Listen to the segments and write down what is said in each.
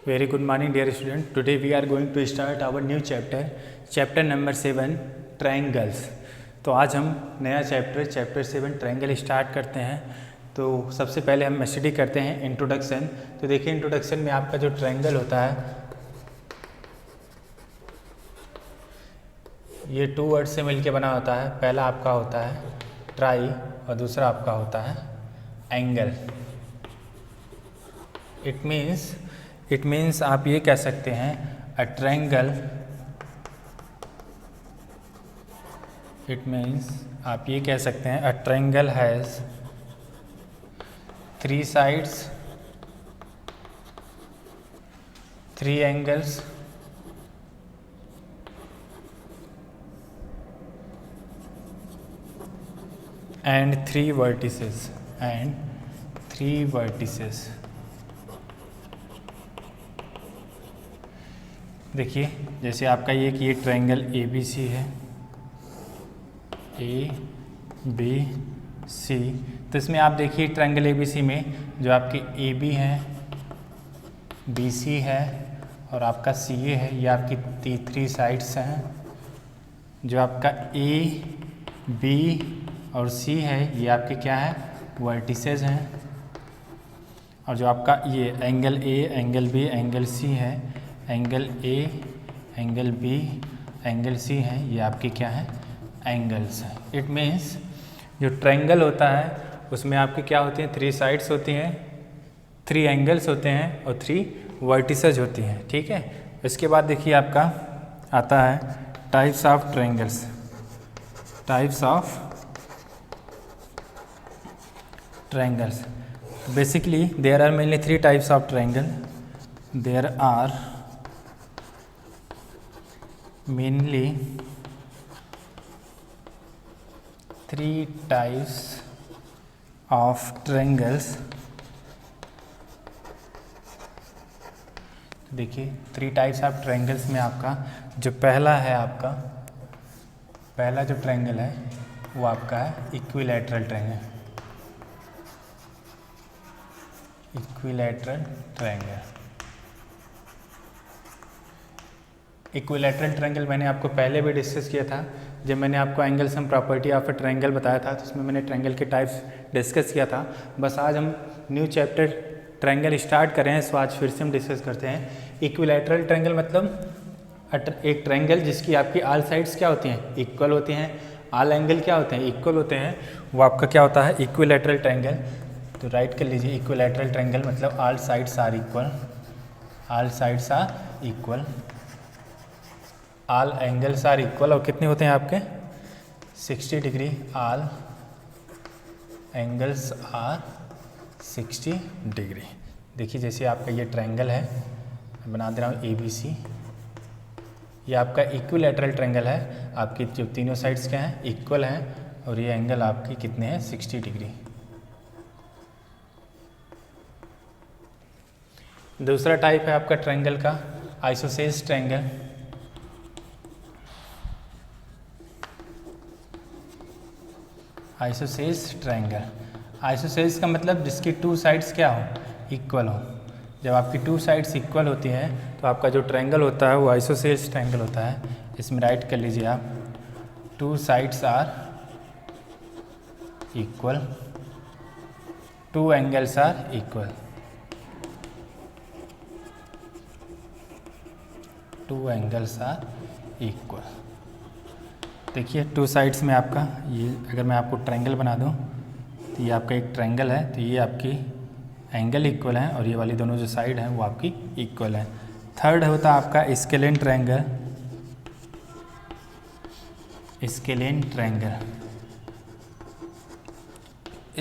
Very good morning dear student. Today we are going to start our new chapter number 7 triangles. तो आज हम नया chapter 7 triangle start करते हैं। तो सबसे पहले हम स्टडी करते हैं इंट्रोडक्शन। तो देखिए इंट्रोडक्शन में आपका जो ट्रायंगल होता है ये 2 वर्ड से मिलके बना होता है। पहला आपका होता है ट्राई और दूसरा आपका होता है एंगल। इट मीन्स आप ये कह सकते हैं अ ट्रायंगल। इट मीन्स आप ये कह सकते हैं a triangle has 3 sides, 3 angles and 3 vertices देखिए जैसे आपका ये कि ये ट्रायंगल ABC है, ABC। तो इसमें आप देखिए ट्रायंगल ABC में जो आपके AB है, BC है और आपका CA है, ये आपकी 3 साइड्स हैं। जो आपका A, B और C है ये आपके क्या है, वर्टिसेस हैं। और जो आपका ये angle A, angle B, angle C है, angle A, angle B, angle C है, ये आपके क्या है, एंगल्स हैं। इट मीन्स जो ट्रायंगल होता है उसमें आपके क्या होते हैं, 3 साइड्स होती हैं, 3 एंगल्स होते हैं और 3 वर्टिसेस होती हैं। ठीक है। इसके बाद देखिए आपका आता है types of triangles. Types of triangles basically there are mainly 3 types of triangle. There are mainly 3 types of triangles। देखिए 3 टाइप्स ऑफ ट्रायंगल्स में आपका जो पहला है, आपका पहला जो ट्रायंगल है वो आपका है equilateral triangle. Equilateral triangle equilateral triangle मैंने आपको पहले भी डिस्कस किया था जब मैंने आपको angle sum property of a triangle बताया था। तो उसमें मैंने ट्रायंगल के टाइप्स डिस्कस किया था। बस आज हम न्यू चैप्टर ट्रायंगल स्टार्ट कर रहे हैं, सो आज फिर से हम डिस्कस करते हैं। इक्विलैटरल ट्रायंगल मतलब एक ट्रायंगल जिसकी आपकी ऑल साइड्स क्या होती हैं, इक्वल होती हैं। ऑल एंगल क्या होते हैं, इक्वल होते हैं। वो आपका क्या होता है, इक्विलैटरल ट्रायंगल। तो राइट कर लीजिए, इक्विलैटरल ट्रायंगल मतलब all sides are equal. All sides are equal, all angles are equal. और कितने होते हैं आपके, 60 degree. All angles are 60 degree. देखिए जैसे आपका ये ट्रायंगल है, मैं बना दे रहा हूँ ABC। ये आपका इक्विलैटरल ट्रायंगल है। आपकी जो तीनों साइड्स क्या हैं, इक्वल हैं और ये एंगल आपके कितने हैं, 60 डिग्री। दूसरा टाइप है आपका ट्रायंगल का isosceles triangle. Isosceles triangle, isosceles का मतलब जिसकी 2 साइड्स क्या हो, इक्वल हो। जब आपकी 2 साइड्स इक्वल होती है तो आपका जो ट्रायंगल होता है वो आइसोसेल्स ट्रायंगल होता है। इसमें राइट कर लीजिए आप, 2 sides are equal, 2 angles are equal. 2 angles are equal. देखिए 2 साइड्स में आपका ये, अगर मैं आपको ट्रायंगल बना दूं तो ये आपका एक ट्रायंगल है। तो ये आपकी एंगल इक्वल है और ये वाली दोनों जो साइड हैं वो आपकी इक्वल है। थर्ड होता है आपका scalene triangle. Scalene triangle,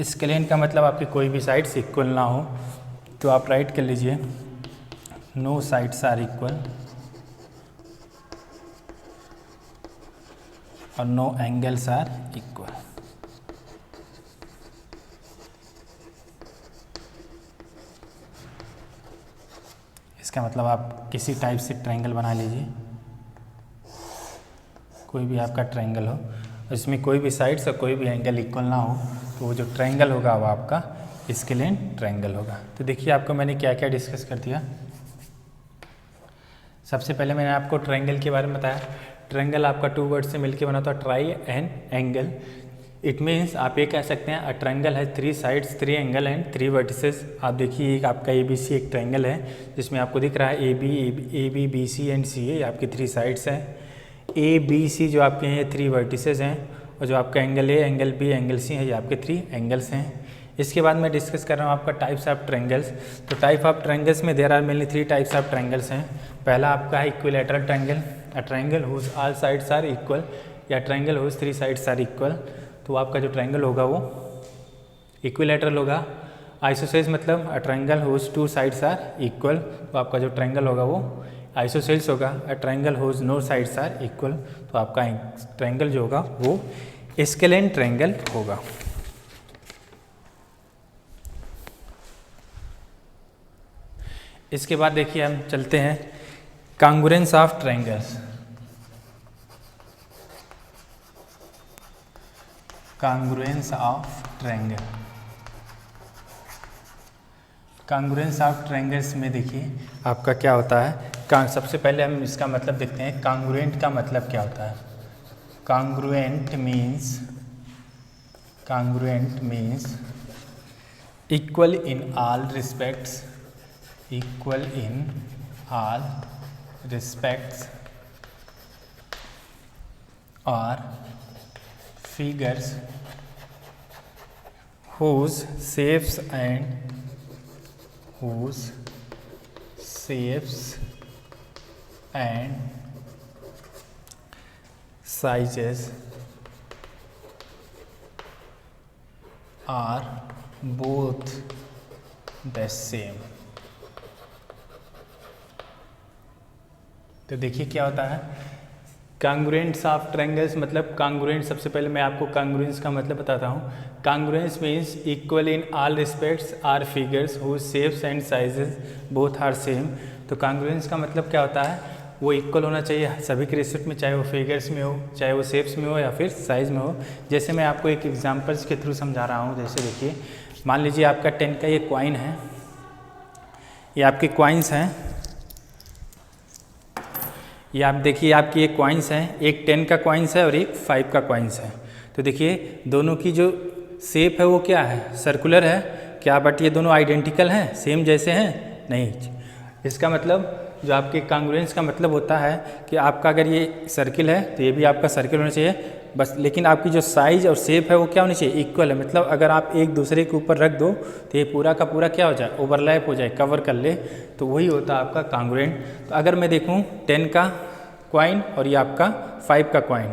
scalene का मतलब आपकी कोई भी साइड्स इक्वल ना हो। तो आप राइट कर लीजिए, नो साइड्स आर इक्वल और नो एंगल्स आर इक्वल। इसका मतलब आप किसी टाइप से ट्रायंगल बना लीजिए, कोई भी आपका ट्रायंगल हो, इसमें कोई भी साइड्स और कोई भी एंगल इक्वल ना हो, तो वो जो ट्रायंगल होगा वो आपका स्केलेन ट्रायंगल होगा। तो देखिए आपको मैंने क्या क्या डिस्कस कर दिया। सबसे पहले मैंने आपको ट्रायंगल के बारे में बताया। ट्रायंगल आपका 2 वर्ड से मिलकर बना था, try and angle. It means आप ये कह सकते हैं अ ट्रायंगल है 3 साइड्स 3 एंगल एंड 3 वर्टिसेस। आप देखिए एक आपका ABC एक ट्रायंगल है जिसमें आपको दिख रहा है AB BC एंड CA, ये आपकी 3 साइड्स हैं। ABC जो आपके हैं 3 वर्टिसेस हैं, और जो आपका angle A angle B angle C है ये आपके 3 एंगल्स हैं। इसके बाद मैं डिस्कस कर रहा हूँ आपका टाइप्स ऑफ ट्रायंगल्स। तो टाइप ऑफ ट्रायंगल्स में there are mainly 3 types of triangles हैं। पहला आपका है equilateral triangle, a triangle whose all sides are equal, या triangle whose 3 sides are equal. तो आपका जो ट्रायंगल होगा वो इक्विलैटरल होगा। आइसोसेल्स मतलब a triangle whose 2 sides are equal, तो आपका जो ट्रायंगल होगा वो आइसोसेल्स होगा। A triangle whose no sides are equal, तो आपका ट्रायंगल जो होगा वो स्केलेन ट्रायंगल होगा। इसके बाद देखिए हम चलते हैं congruence of triangles. Congruence of triangle, congruence of triangles में देखिए आपका क्या होता है। सबसे पहले हम इसका मतलब देखते हैं, कॉन्ग्रुएंट का मतलब क्या होता है। Congruent means equal in all respects, equal in all respects or figures whose shapes and sizes are both the same। तो देखिए क्या होता है कॉन्ग्रुएंट्स ऑफ ट्रायंगल्स, मतलब कॉन्ग्रुएंट। सबसे पहले मैं आपको कॉन्ग्रुएंस का मतलब बताता हूँ। Congruence means equal in all respects are figures whose shapes and sizes both are same. तो कॉन्ग्रुएंस का मतलब क्या होता है, वो इक्वल होना चाहिए सभी के रिस्पेक्ट में, चाहे वो फिगर्स में हो, चाहे वो शेप्स में हो, या फिर साइज में हो। जैसे मैं आपको एक एग्जाम्पल्स के थ्रू समझा रहा हूँ। जैसे देखिए मान लीजिए आपका 10 का ये कॉइन है, ये आपके कॉइन्स हैं। ये आप देखिए आपकी एक कॉइन्स हैं, एक 10 का कॉइन्स है और एक 5 का कॉइन्स है। तो देखिए दोनों की जो शेप है वो क्या है, सर्कुलर है क्या, बट ये दोनों आइडेंटिकल हैं, सेम जैसे हैं नहीं। इसका मतलब जो आपके कॉन्ग्रुएंस का मतलब होता है कि आपका अगर ये सर्किल है तो ये भी आपका सर्किल होना चाहिए बस, लेकिन आपकी जो साइज और शेप है वो क्या होनी चाहिए, इक्वल है। मतलब अगर आप एक दूसरे के ऊपर रख दो तो ये पूरा का पूरा क्या हो जाए, ओवरलैप हो जाए, कवर कर ले, तो वही होता है आपका कॉन्ग्रुएंट। तो अगर मैं देखूँ 10 का कॉइन और ये आपका 5 का कॉइन,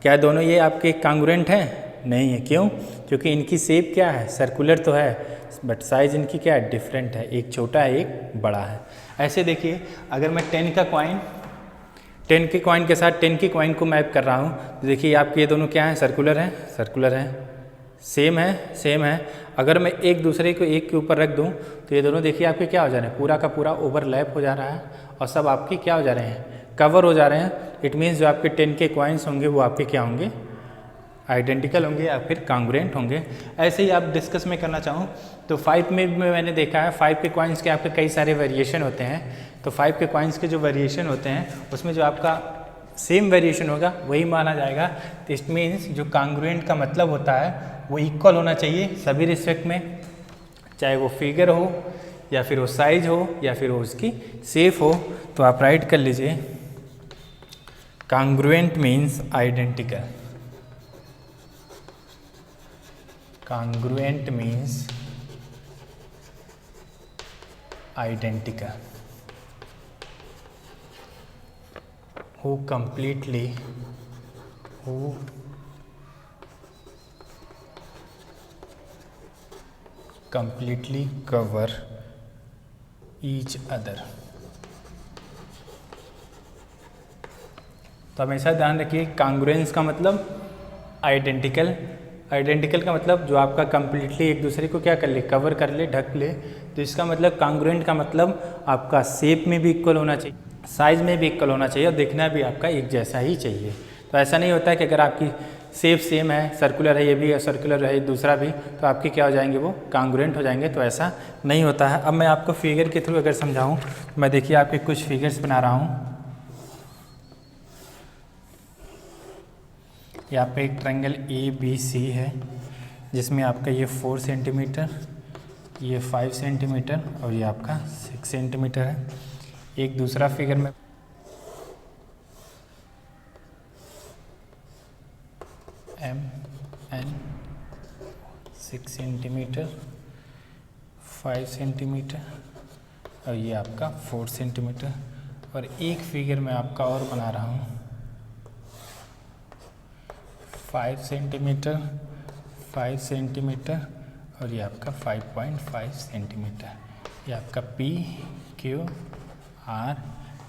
क्या दोनों ये आपके कॉन्ग्रुएंट हैं? नहीं है। क्यों? क्योंकि इनकी शेप क्या है, सर्कुलर तो है, बट साइज इनकी क्या है, डिफरेंट है, एक छोटा है एक बड़ा है। ऐसे देखिए अगर मैं 10 का कॉइन, 10 के कॉइन के साथ 10 के कॉइन को मैप कर रहा हूँ तो देखिए आपके ये दोनों क्या हैं, सर्कुलर हैं, सर्कुलर हैं, सेम है, सेम है। अगर मैं एक दूसरे को एक के ऊपर रख दूँ तो ये दोनों देखिए आपके क्या हो जा रहे हैं, पूरा का पूरा ओवरलैप हो जा रहा है और सब आपके क्या हो जा रहे हैं, कवर हो जा रहे हैं। इट मीन्स जो आपके 10 के कॉइन्स होंगे वो आपके क्या होंगे, आइडेंटिकल होंगे या फिर कॉन्ग्रुएंट होंगे। ऐसे ही आप डिस्कस में करना चाहूँ तो 5 में मैंने देखा है 5 के कॉइन्स के आपके कई सारे वेरिएशन होते हैं। तो 5 के कॉइन्स के जो वेरिएशन होते हैं उसमें जो आपका सेम वेरिएशन होगा वही माना जाएगा। तो इट मीन्स जो कॉन्ग्रुएंट का मतलब होता है वो इक्वल होना चाहिए सभी रिस्पेक्ट में, चाहे वो फिगर हो या फिर वो साइज हो या फिर वो उसकी शेप हो। तो आप राइट कर लीजिए congruent means identical. Congruent means identical, who completely cover each other। तो हमेशा ध्यान रखिए कॉन्ग्रुएंस का मतलब आइडेंटिकल, आइडेंटिकल का मतलब जो आपका कंप्लीटली एक दूसरे को क्या कर ले, कवर कर ले, ढक ले। तो इसका मतलब कॉन्ग्रुएंट का मतलब आपका शेप में भी इक्वल होना चाहिए, साइज में भी इक्वल होना चाहिए और दिखना भी आपका एक जैसा ही चाहिए। तो ऐसा नहीं होता है कि अगर आपकी शेप सेम है, सर्कुलर है, ये भी है सर्कुलर है दूसरा भी, तो आपके क्या हो जाएंगे, वो कांग्रुएंट हो जाएंगे। तो ऐसा नहीं होता है। अब मैं आपको फिगर के थ्रू अगर समझाऊँ, मैं देखिए आपके कुछ फिगर्स बना रहा हूँ। यहाँ पे एक ट्रायंगल ABC है जिसमें आपका ये 4 सेंटीमीटर, ये 5 सेंटीमीटर और ये आपका 6 सेंटीमीटर है। एक दूसरा फिगर में MN 6 सेंटीमीटर, 5 सेंटीमीटर और ये आपका 4 सेंटीमीटर। और एक फिगर मैं आपका और बना रहा हूँ, 5 सेंटीमीटर, 5 सेंटीमीटर और ये आपका 5.5 सेंटीमीटर। ये आपका PQR,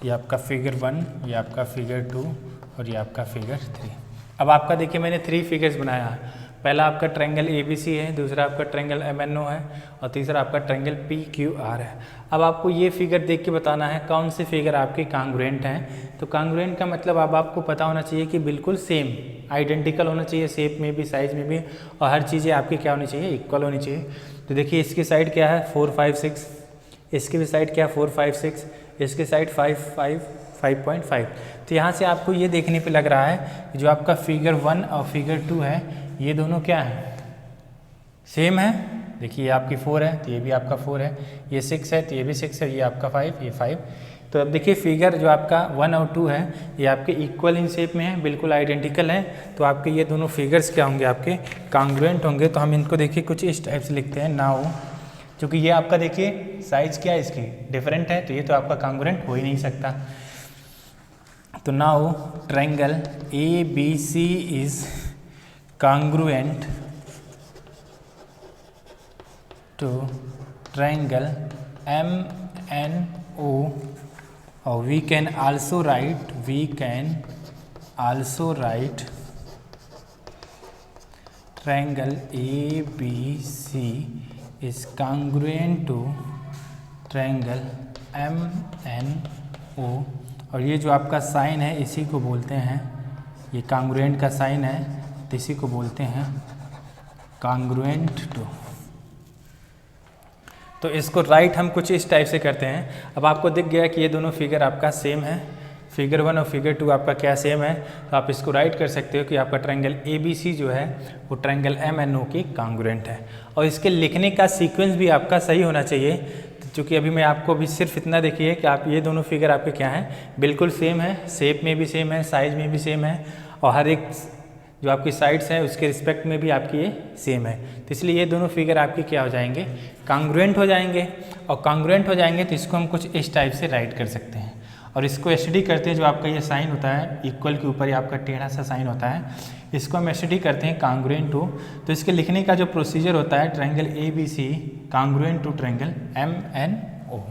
ये आपका फिगर 1, ये आपका फिगर 2 और ये आपका फिगर 3। अब आपका देखिए मैंने 3 फिगर्स बनाया है। पहला आपका ट्रायंगल ABC है, दूसरा आपका ट्रायंगल MNO है और तीसरा आपका ट्रायंगल PQR है। अब आपको ये फिगर देख के बताना है कौन से फिगर आपके कांग्रुएंट हैं। तो कांग्रुएंट का मतलब अब आपको पता होना चाहिए कि बिल्कुल सेम, आइडेंटिकल होना चाहिए, शेप में भी, साइज में भी, और हर चीज़ें आपकी क्या होनी चाहिए, इक्वल होनी चाहिए। तो देखिए इसकी साइड क्या है 4, 5, 6, इसकी भी साइड क्या है 4, 5, 6, इसकी साइड 5.5। तो यहाँ से आपको ये देखने पे लग रहा है कि जो आपका फिगर 1 और फिगर 2 है, ये दोनों क्या है, सेम है। देखिए ये आपकी 4 है तो ये भी आपका 4 है, ये 6 है तो ये भी 6 है, ये आपका 5, ये 5। तो अब देखिए फिगर जो आपका 1 और 2 है ये आपके इक्वल इन शेप में है, बिल्कुल आइडेंटिकल है। तो आपके ये दोनों फिगर्स क्या होंगे, आपके कांग्रुएंट होंगे। तो हम इनको देखिए कुछ इस टाइप से लिखते हैं। नाउ क्योंकि ये आपका देखिए साइज क्या है इसकी डिफरेंट है, तो ये तो आपका कांग्रुएंट हो ही नहीं सकता। तो now triangle ABC is congruent to triangle MNO, or we can also write triangle ABC is congruent to triangle MNO, और ये जो आपका साइन है इसी को बोलते हैं, ये कांग्रुएंट का साइन है तो इसी को बोलते हैं कांग्रुएंट टू। तो इसको राइट हम कुछ इस टाइप से करते हैं। अब आपको दिख गया कि ये दोनों फिगर आपका सेम है, फिगर 1 और फिगर 2 आपका क्या सेम है, तो आप इसको राइट कर सकते हो कि आपका ट्रायंगल ABC जो है वो ट्रायंगल MNO की कांग्रुएंट है। और इसके लिखने का सीक्वेंस भी आपका सही होना चाहिए। चूँकि अभी मैं आपको भी सिर्फ इतना देखिए कि आप ये दोनों फिगर आपके क्या हैं, बिल्कुल सेम है, शेप में भी सेम है, साइज में भी सेम है, और हर एक जो आपकी साइड्स हैं उसके रिस्पेक्ट में भी आपकी ये सेम है। तो इसलिए ये दोनों फिगर आपके क्या हो जाएंगे, कांग्रुएंट हो जाएंगे। और कांग्रुएंट हो जाएंगे तो इसको हम कुछ इस टाइप से राइट कर सकते हैं। और इसको एसडी करते हैं, जो आपका ये साइन होता है इक्वल के ऊपर, ये आपका टेढ़ा सा साइन होता है, इसको हम एसडी करते हैं कांग्रुएंट टू। तो इसके लिखने का जो प्रोसीजर होता है, triangle ABC congruent to triangle MNO।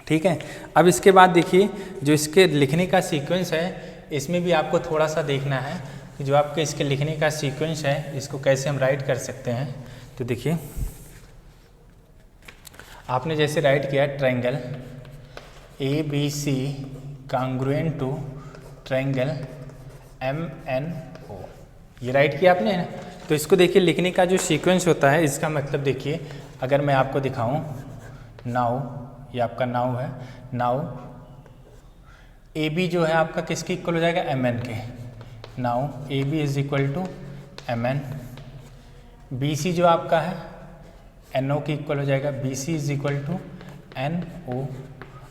ठीक है। अब इसके बाद देखिए जो इसके लिखने का सीक्वेंस है, इसमें भी आपको थोड़ा सा देखना है कि जो आपके इसके लिखने का सीक्वेंस है इसको कैसे हम राइट कर सकते हैं। तो देखिए आपने जैसे राइट किया triangle ABC congruent to triangle MNO, ये राइट किया आपने ना। तो इसको देखिए लिखने का जो सीक्वेंस होता है, इसका मतलब देखिए अगर मैं आपको दिखाऊं, नाउ ये आपका नाउ है, नाउ AB जो है आपका किसके इक्वल हो जाएगा, MN के। Now AB is equal to MN, BC जो आपका है NO के इक्वल हो जाएगा, BC is equal to NO,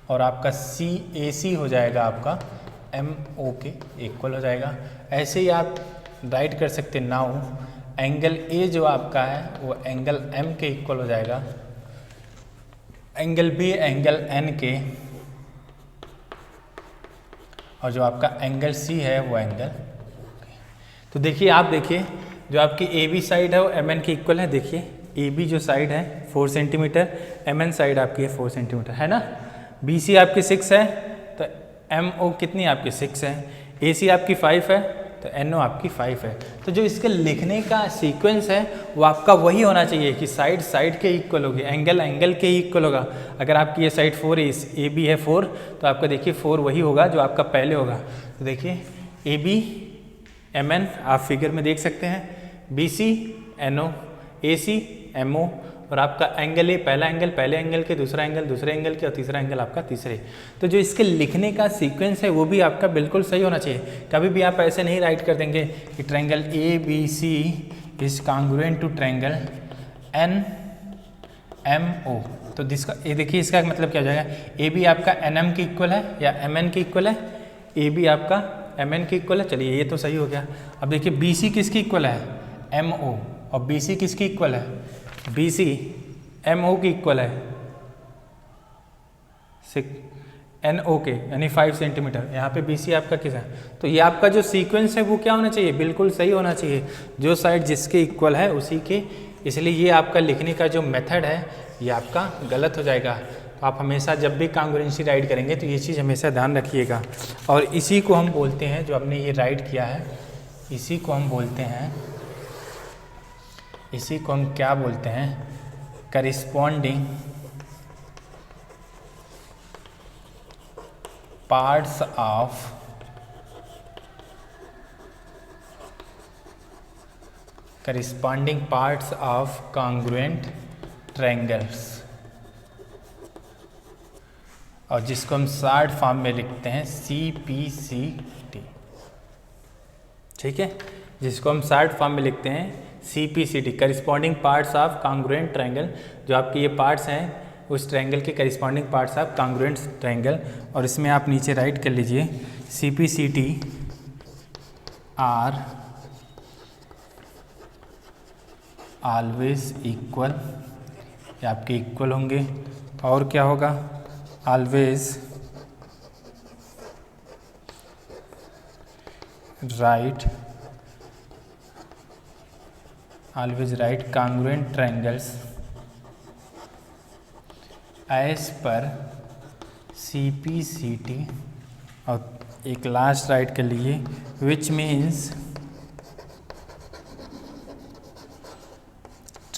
और आपका AC हो जाएगा आपका MO के इक्वल हो जाएगा। ऐसे ही आप राइट कर सकते हैं, नाउ एंगल A जो आपका है वो एंगल M के इक्वल हो जाएगा, एंगल B एंगल N के, और जो आपका एंगल C है वो एंगल। तो देखिए आप देखिए जो आपकी AB साइड है वो MN के इक्वल है। देखिए AB जो साइड है 4 सेंटीमीटर, MN साइड आपकी है 4 सेंटीमीटर, है ना। BC आपकी 6 है तो MO कितनी आपकी 6 है, AC आपकी 5 है तो NO आपकी 5 है। तो जो इसके लिखने का सीक्वेंस है वो आपका वही होना चाहिए कि साइड साइड के इक्वल होगी, एंगल एंगल के इक्वल होगा। अगर आपकी ये साइड 4 है, AB है 4, तो आपका देखिए 4 वही होगा जो आपका पहले होगा। तो देखिए AB MN आप फिगर में देख सकते हैं, BC NO, AC MO, और आपका एंगल ए पहला एंगल पहले एंगल के, दूसरा एंगल दूसरे एंगल के, और तीसरा एंगल आपका तीसरे। तो जो इसके लिखने का सीक्वेंस है वो भी आपका बिल्कुल सही होना चाहिए। कभी भी आप ऐसे नहीं राइट कर देंगे कि triangle ABC is congruent to triangle NMO। तो जिसका ये देखिए, इसका मतलब क्या हो जाएगा, AB आपका NM के इक्वल है या MN के इक्वल है, AB आपका MN के इक्वल है। चलिए ये तो सही हो गया। अब देखिए BC किसकी इक्वल है, MO, और BC किसकी इक्वल है, BC MO की इक्वल है NO के, यानी 5 सेंटीमीटर। यहाँ पे BC आपका किस है, तो ये आपका जो सीक्वेंस है वो क्या होना चाहिए, बिल्कुल सही होना चाहिए, जो साइड जिसके इक्वल है उसी के। इसलिए ये आपका लिखने का जो मेथड है ये आपका गलत हो जाएगा। तो आप हमेशा जब भी कॉन्ग्रुएंसी राइट करेंगे तो ये चीज़ हमेशा ध्यान रखिएगा। और इसी को हम बोलते हैं, जो हमने ये राइट किया है, इसी को हम बोलते हैं, इसी को हम क्या बोलते हैं, corresponding parts of congruent triangles, और जिसको हम शॉर्ट फॉर्म में लिखते हैं CPCT। ठीक है, जिसको हम शॉर्ट फॉर्म में लिखते हैं CPCT, corresponding parts of congruent triangle. जो आपके ये पार्ट्स हैं उस ट्रायंगल के corresponding parts of congruent triangle. और इसमें आप नीचे राइट कर लीजिए, CPCT आर ऑलवेज इक्वल, ये आपके इक्वल होंगे। और क्या होगा, always right congruent triangles as per CPCT। और एक लास्ट राइट कर लीजिए, which means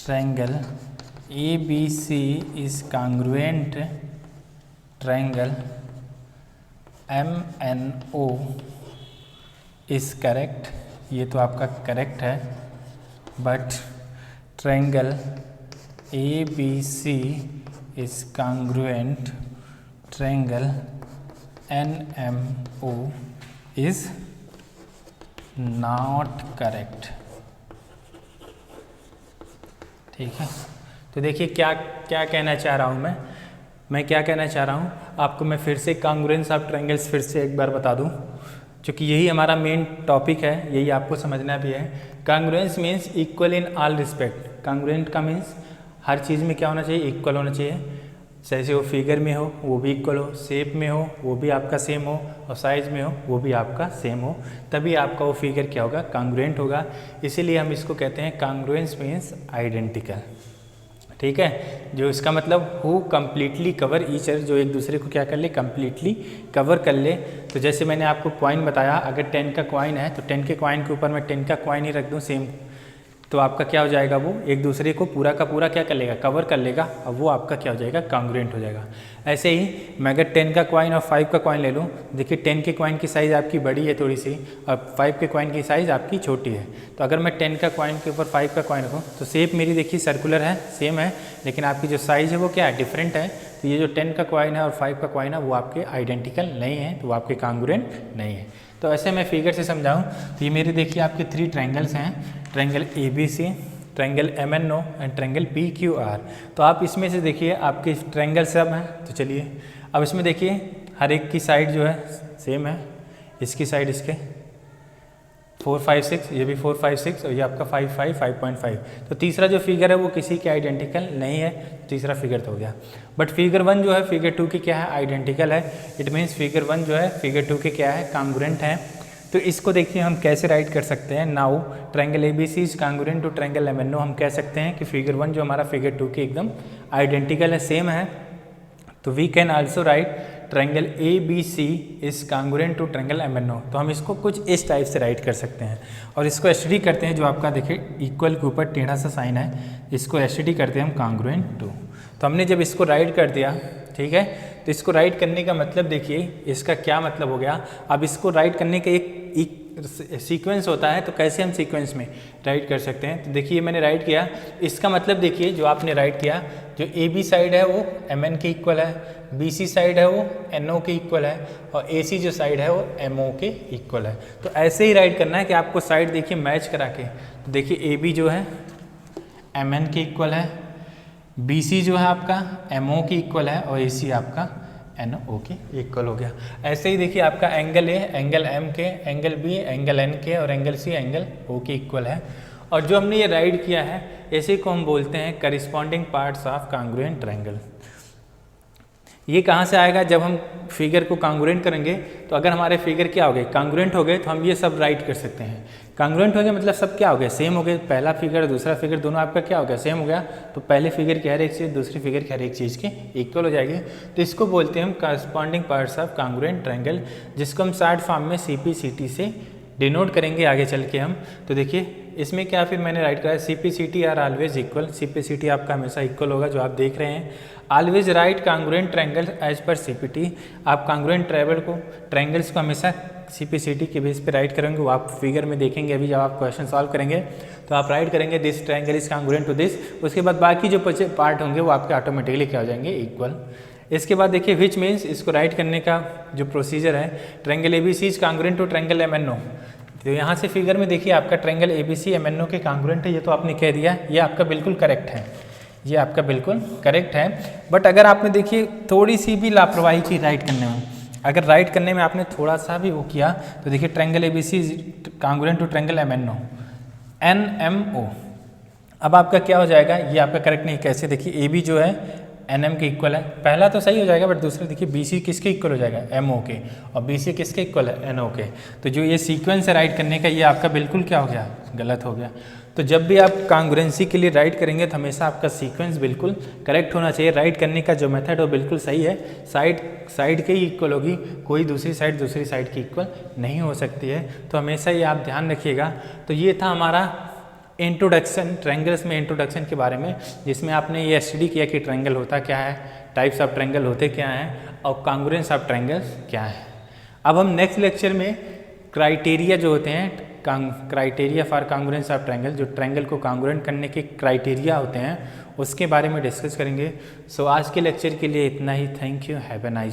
triangle ABC is congruent triangle MNO is correct। ये तो आपका करेक्ट है, but triangle ABC is congruent triangle NMO is not correct। ठीक है, तो देखिए क्या क्या कहना चाह रहा हूँ मैं क्या कहना चाह रहा हूँ आपको। मैं फिर से कॉन्ग्रुएंस ऑफ ट्रायंगल्स फिर से एक बार बता दूँ, क्योंकि यही हमारा मेन टॉपिक है, यही आपको समझना भी है। Congruence means equal in all respect. Congruent का मीन्स हर चीज़ में क्या होना चाहिए, इक्वल होना चाहिए। जैसे वो फिगर में हो वो भी इक्वल हो, शेप में हो वो भी आपका सेम हो, और साइज में हो वो भी आपका सेम हो, तभी आपका वो फिगर क्या होगा, कॉन्ग्रुएंट होगा। इसीलिए हम इसको कहते हैं कॉन्ग्रुएंस मीन्स आइडेंटिकल। ठीक है, जो इसका मतलब who completely cover each other, जो एक दूसरे को क्या कर ले, कम्प्लीटली कवर कर ले। तो जैसे मैंने आपको कॉइन बताया, अगर 10 का कॉइन है तो 10 के कॉइन के ऊपर मैं 10 का कॉइन ही रख दूँ सेम, तो आपका क्या हो जाएगा, वो एक दूसरे को पूरा का पूरा क्या कर लेगा, कवर कर लेगा, और वो आपका क्या हो जाएगा, कॉन्ग्रुएंट हो जाएगा। ऐसे ही मैं अगर 10 का कॉइन और 5 का कॉइन ले लूँ, देखिए 10 के कॉइन की साइज़ आपकी बड़ी है थोड़ी सी, और 5 के कॉइन की साइज़ आपकी छोटी है। तो अगर मैं 10 का कॉइन के ऊपर 5 का कॉइन रखूँ तो शेप मेरी देखिए सर्कुलर है, सेम है, लेकिन आपकी जो साइज़ है वो क्या है, डिफरेंट है। तो ये जो 10 का कॉइन है और 5 का कॉइन है वो आपके आइडेंटिकल नहीं है, तो वो आपके कॉन्ग्रुएंट नहीं है। तो ऐसे मैं फिगर से समझाऊँ तो ये मेरे देखिए आपके 3 ट्रायंगल्स हैं, triangle ABC, triangle MNO and triangle PQR। तो आप इसमें से देखिए आपके ट्रायंगल सब हैं। तो चलिए अब इसमें देखिए हर एक की साइड जो है सेम है, इसकी साइड इसके 4, 5, 6, ये भी 4, 5, 6, और ये आपका 5, 5, 5.5। तो तीसरा जो फिगर है वो किसी के आइडेंटिकल नहीं है, तीसरा फिगर तो हो गया। बट फिगर 1 जो है फिगर 2 की क्या है, आइडेंटिकल है। इट मीन्स फिगर 1 जो है फिगर 2 के क्या है, कॉन्ग्रुएंट है। तो इसको देखिए हम कैसे राइट कर सकते हैं। Now triangle ABC is congruent to triangle MNO। हम कह सकते हैं कि फिगर 1 जो हमारा फिगर 2 के एकदम आइडेंटिकल है, सेम है। तो we can also write triangle ABC is congruent to triangle MNO। तो हम इसको कुछ इस टाइप से राइट कर सकते हैं, और इसको एसटीडी करते हैं। जो आपका देखिए इक्वल के ऊपर टेढ़ा सा साइन है, इसको एसटीडी करते हैं हम कॉन्ग्रुएंट टू। तो हमने जब इसको राइट कर दिया, ठीक है, तो इसको राइट करने का मतलब देखिए इसका क्या मतलब हो गया। अब इसको राइट करने का एक सीक्वेंस होता है तो कैसे हम सीक्वेंस में राइट कर सकते हैं। तो देखिए मैंने राइट किया, इसका मतलब देखिए जो आपने राइट किया, जो ए बी साइड है वो एम एन के इक्वल है, बी सी साइड है वो एन ओ के इक्वल है, और ए सी जो साइड है वो एम ओ के इक्वल है। तो ऐसे ही राइट करना है कि आपको साइड देखिए मैच करा के। तो देखिए ए बी जो है एम एन के इक्वल है, बी सी जो है आपका एम ओ के इक्वल है, और ए सी आपका एन ओ के इक्वल हो गया। ऐसे ही देखिए आपका एंगल ए एंगल एम के, एंगल बी एंगल एन के, और एंगल सी एंगल ओ के इक्वल है। और जो हमने ये राइट किया है इसी को हम बोलते हैं corresponding parts of congruent triangle. ये कहाँ से आएगा, जब हम फिगर को कांग्रुएंट करेंगे तो अगर हमारे फिगर क्या हो गए कांग्रुएंट हो गए तो हम ये सब राइट कर सकते हैं। कांग्रुएंट हो गया मतलब सब क्या हो गया, सेम हो गए, पहला फिगर दूसरा फिगर दोनों आपका क्या हो गया, सेम हो गया। तो पहले फिगर की हर एक चीज़ दूसरी फिगर की हर एक चीज़ के इक्वल हो जाएगी। तो इसको बोलते हैं हम corresponding parts of congruent triangle, जिसको हम शॉर्ट फॉर्म में CPCT से डिनोट करेंगे आगे चल के हम। तो देखिए इसमें क्या फिर मैंने राइट करा, CPCT are always equal, CPCT आपका हमेशा इक्वल होगा जो आप देख रहे हैं। Always write congruent triangle as पर CPT, आप कांग्रुएंट ट्रायंगल्स को हमेशा CPCT के बेस पे राइट करेंगे, वो आप फिगर में देखेंगे अभी जब आप क्वेश्चन सॉल्व करेंगे तो आप राइट करेंगे this triangle is congruent to this. उसके बाद बाकी जो पार्ट होंगे वो आपके ऑटोमेटिकली क्या हो जाएंगे, इक्वल। इसके बाद देखिए विच मीन्स, इसको राइट करने का जो प्रोसीजर है, triangle ABC is congruent to triangle MNO। तो यहाँ से फिगर में देखिए आपका ट्रायंगल ABC MNO के कांग्रुएंट है, ये तो आपने कह दिया, ये आपका बिल्कुल करेक्ट है, ये आपका बिल्कुल करेक्ट है। बट अगर आपने देखिए थोड़ी सी भी लापरवाही की राइट करने में, अगर राइट करने में आपने थोड़ा सा भी वो किया तो देखिए triangle ABC congruent to triangle NMO, अब आपका क्या हो जाएगा, ये आपका करेक्ट नहीं। कैसे, देखिए AB जो है NM के इक्वल है, पहला तो सही हो जाएगा, बट दूसरा देखिए BC किसके इक्वल हो जाएगा, MO के, और BC किसके इक्वल है, NO के। तो जो ये सीक्वेंस है राइट करने का, ये आपका बिल्कुल क्या हो गया, गलत हो गया। तो जब भी आप कांग्रुएंसी के लिए राइट करेंगे तो हमेशा आपका सीक्वेंस बिल्कुल करेक्ट होना चाहिए। राइट करने का जो मेथड है वो बिल्कुल सही है, साइड के ही इक्वल होगी, कोई दूसरी साइड की इक्वल नहीं हो सकती है। तो हमेशा ये आप ध्यान रखिएगा। तो ये था हमारा इंट्रोडक्शन, ट्रायंगल्स में इंट्रोडक्शन के बारे में, जिसमें आपने ये स्टडी किया कि ट्रायंगल होता क्या है, टाइप्स ऑफ ट्रायंगल होते क्या हैं, और कांग्रुएंस ऑफ ट्रायंगल्स क्या है। अब हम नेक्स्ट लेक्चर में क्राइटेरिया जो होते हैं, क्राइटेरिया फॉर कांग्रुएंस ऑफ ट्रायंगल, जो ट्रायंगल को कांग्रुएंट करने के क्राइटेरिया होते हैं उसके बारे में डिस्कस करेंगे। सो आज के लेक्चर के लिए इतना ही। Thank you, have a nice day.